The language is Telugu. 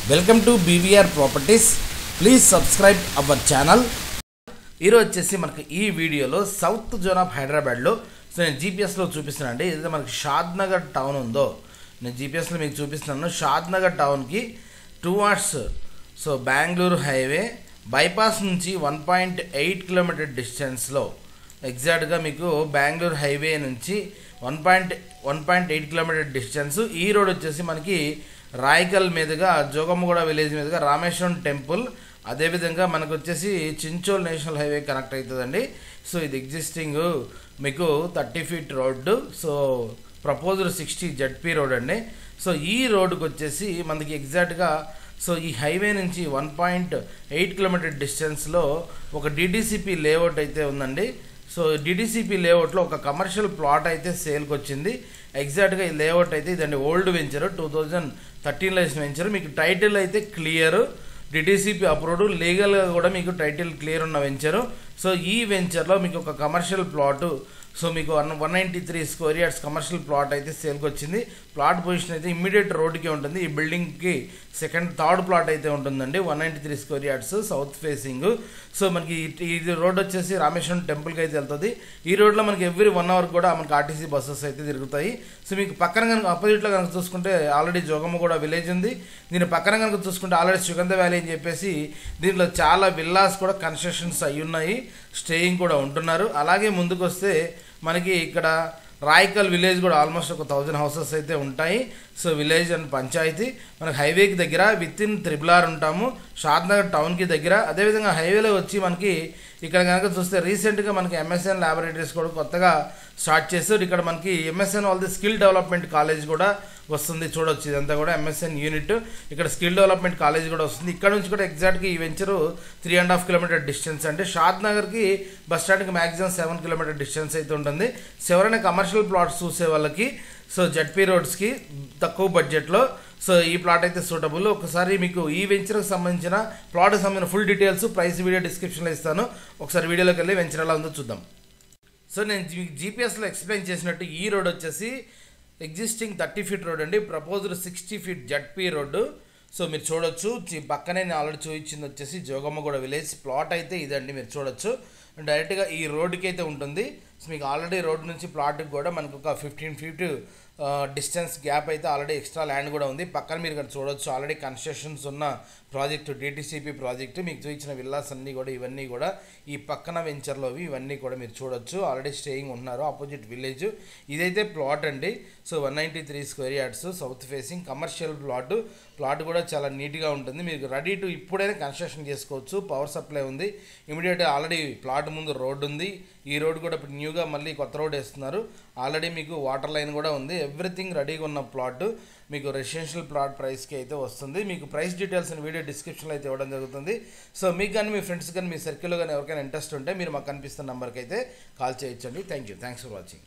Welcome to BVR properties. Please subscribe our channel. ఈరోజు వచ్చేసి మనకి ఈ వీడియోలో సౌత్ జోన్ ఆఫ్ హైదరాబాద్లో నేను జీపీఎస్లో చూపిస్తున్నాను అండి. ఏదైతే మనకి షాద్ నగర్ టౌన్ ఉందో నేను జీపీఎస్లో మీకు చూపిస్తున్నాను. షాద్ నగర్ టౌన్కి 2 hours బెంగళూరు హైవే బైపాస్ నుంచి 1.8 కిలోమీటర్ డిస్టెన్స్లో ఎగ్జాక్ట్గా మీకు బెంగళూరు హైవే నుంచి 1.8 కిలోమీటర్ డిస్టెన్స్. ఈ రోడ్ వచ్చేసి మనకి రాయకల్ మీదుగా జోగమ్మగూడ విలేజ్ మీదుగా రామేశ్వరం టెంపుల్, అదేవిధంగా మనకు వచ్చేసి చించోల్ నేషనల్ హైవే కనెక్ట్ అవుతుందండి. సో ఇది ఎగ్జిస్టింగ్ మీకు 30 feet road. So proposed 60 ZP road అండి. సో ఈ రోడ్డుకి వచ్చేసి మనకి ఎగ్జాక్ట్గా ఈ హైవే నుంచి 1.8 కిలోమీటర్ డిస్టెన్స్లో ఒక డిటిసిపి లేఅవుట్ అయితే ఉందండి. సో డిటిసిపి లేఅవుట్లో ఒక కమర్షియల్ ప్లాట్ అయితే సేల్కి వచ్చింది. ఎగ్జాక్ట్గా ఈ లేఅవుట్ అయితే ఇదండి ఓల్డ్ వెంచర్, 2013లో వేసిన వెంచర్. మీకు టైటిల్ అయితే క్లియర్, డిటిసిపి అప్రూవ్డ్, లీగల్గా కూడా మీకు టైటిల్ క్లియర్ ఉన్న వెంచరు. సో ఈ వెంచర్లో మీకు ఒక కమర్షియల్ ప్లాటు మీకు 193 square yards కమర్షియల్ ప్లాట్ అయితే సేల్కి వచ్చింది. ప్లాట్ పొజిషన్ అయితే ఇమ్మీడియట్ రోడ్కే ఉంటుంది. ఈ బిల్డింగ్కి థర్డ్ ప్లాట్ అయితే ఉంటుందండి. 193 square yards south facing. So మనకి ఇది రోడ్ వచ్చేసి రామేశ్వరం టెంపుల్కి అయితే వెళ్తుంది. ఈ రోడ్లో మనకి ఎవ్రీ 1 hour కూడా మనకి ఆర్టీసీ బస్సెస్ అయితే తిరుగుతాయి. సో మీకు పక్కన కనుక ఆపోజిట్లో కనుక చూసుకుంటే ఆల్రెడీ జోగమ్మగూడ విలేజ్ ఉంది. దీని పక్కన కనుక చూసుకుంటే ఆల్రెడీ సుగంధ వ్యాలీ అని చెప్పేసి దీంట్లో చాలా విల్లాస్ కూడా కన్స్ట్రక్షన్స్ అయి ఉన్నాయి, స్టేయింగ్ కూడా ఉంటున్నారు. అలాగే ముందుకు వస్తే మనకి ఇక్కడ రాయకల్ విలేజ్ కూడా ఆల్మోస్ట్ ఒక 1000 houses అయితే ఉంటాయి. సో విలేజ్ అండ్ పంచాయతీ మనకి హైవేకి దగ్గర వితిన్ 3R ఉంటాము. షాద్ నగర్ టౌన్కి దగ్గర. అదేవిధంగా హైవేలో వచ్చి మనకి ఇక్కడ కనుక చూస్తే రీసెంట్గా మనకి ఎంఎస్ఎన్ ల్యాబొరేటరీస్ కూడా కొత్తగా స్టార్ట్ చేస్తారు. ఇక్కడ మనకి ఎంఎస్ఎన్ వాళ్ళది స్కిల్ డెవలప్మెంట్ కాలేజ్ కూడా వస్తుంది. చూడొచ్చు ఇదంతా కూడా ఎంఎస్ఎన్ యూనిట్. ఇక్కడ స్కిల్ డెవలప్మెంట్ కాలేజ్ కూడా వస్తుంది. ఇక్కడ నుంచి కూడా ఎగ్జాక్ట్గా ఈ వెంచరు 3.5 kilometer డిస్టెన్స్ అంటే షాద్ నగర్కి బస్ స్టాండ్కి మ్యాక్సిమం 7 kilometer డిస్టెన్స్ అయితే ఉంటుంది. ఎవరైనా కమర్షియల్ ప్లాట్స్ చూసే వాళ్ళకి జడ్పీ రోడ్స్కి తక్కువ బడ్జెట్లో ఈ ప్లాట్ అయితే సూటబుల్. ఒకసారి మీకు ఈ వెంచర్కి సంబంధించిన ప్లాట్కి సంబంధించిన ఫుల్ డీటెయిల్స్ ప్రైస్ వీడియో డిస్క్రిప్షన్లో ఇస్తాను. ఒకసారి వీడియోలోకి వెళ్ళి వెంచర్ ఎలా ఉందో చూద్దాం. నేను జీపీఎస్లో ఎక్స్ప్లెయిన్ చేసినట్టు ఈ రోడ్ వచ్చేసి ఎగ్జిస్టింగ్ 30 feet రోడ్ అండి. Proposed 60 feet ZP road. So మీరు చూడొచ్చు పక్కనే నేను ఆల్రెడీ చూపించింది వచ్చేసి జోగమ్మగూడ విలేజ్. ప్లాట్ అయితే ఇదండి, మీరు చూడొచ్చు డైరెక్ట్గా ఈ రోడ్డుకి అయితే ఉంటుంది. సో మీకు ఆల్రెడీ రోడ్ నుంచి ప్లాట్కి కూడా మనకు ఒక 15 feet డిస్టెన్స్ గ్యాప్ అయితే ఆల్రెడీ ఎక్స్ట్రా ల్యాండ్ కూడా ఉంది. పక్కన మీరు ఇక్కడ చూడొచ్చు ఆల్రెడీ కన్స్ట్రక్షన్స్ ఉన్న ప్రాజెక్టు డిటిసిపి ప్రాజెక్టు. మీకు చూపించిన విల్లాస్ అన్నీ కూడా ఇవన్నీ కూడా ఈ పక్కన వెంచర్లో ఇవన్నీ కూడా మీరు చూడొచ్చు ఆల్రెడీ స్టేయింగ్ ఉన్నారు. ఆపోజిట్ విలేజ్ ఇదైతే ప్లాట్ అండి. So 193 square yards south facing commercial plot కూడా చాలా నీట్గా ఉంటుంది. మీకు రెడీ టు ఇప్పుడైనా కన్స్ట్రక్షన్ చేసుకోవచ్చు. పవర్ సప్లై ఉంది. ఇమీడియట్గా ఆల్రెడీ ప్లాట్ ముందు రోడ్డు ఉంది. ఈ రోడ్ కూడా ఇప్పుడు న్యూగా మళ్ళీ కొత్త రోడ్ వేస్తున్నారు. ఆల్రెడీ మీకు వాటర్ లైన్ కూడా ఉంది. ఎవ్రీథింగ్ రెడీగా ఉన్న ప్లాట్ మీకు రెసిడెన్షియల్ ప్లాట్ ప్రైస్కి అయితే వస్తుంది. మీకు ప్రైస్ డీటెయిల్స్ వీడియో డిస్క్రిప్షన్లో అయితే ఇవ్వడం జరుగుతుంది. సో మీకు కానీ మీ ఫ్రెండ్స్ కానీ మీ సర్కిల్లో కానీ ఎవరికైనా ఇంట్రెస్ట్ ఉంటే మీరు మాకు కనిపిస్తున్న నెంబర్కి అయితే కాల్ చేయొచ్చండి. Thanks for watching.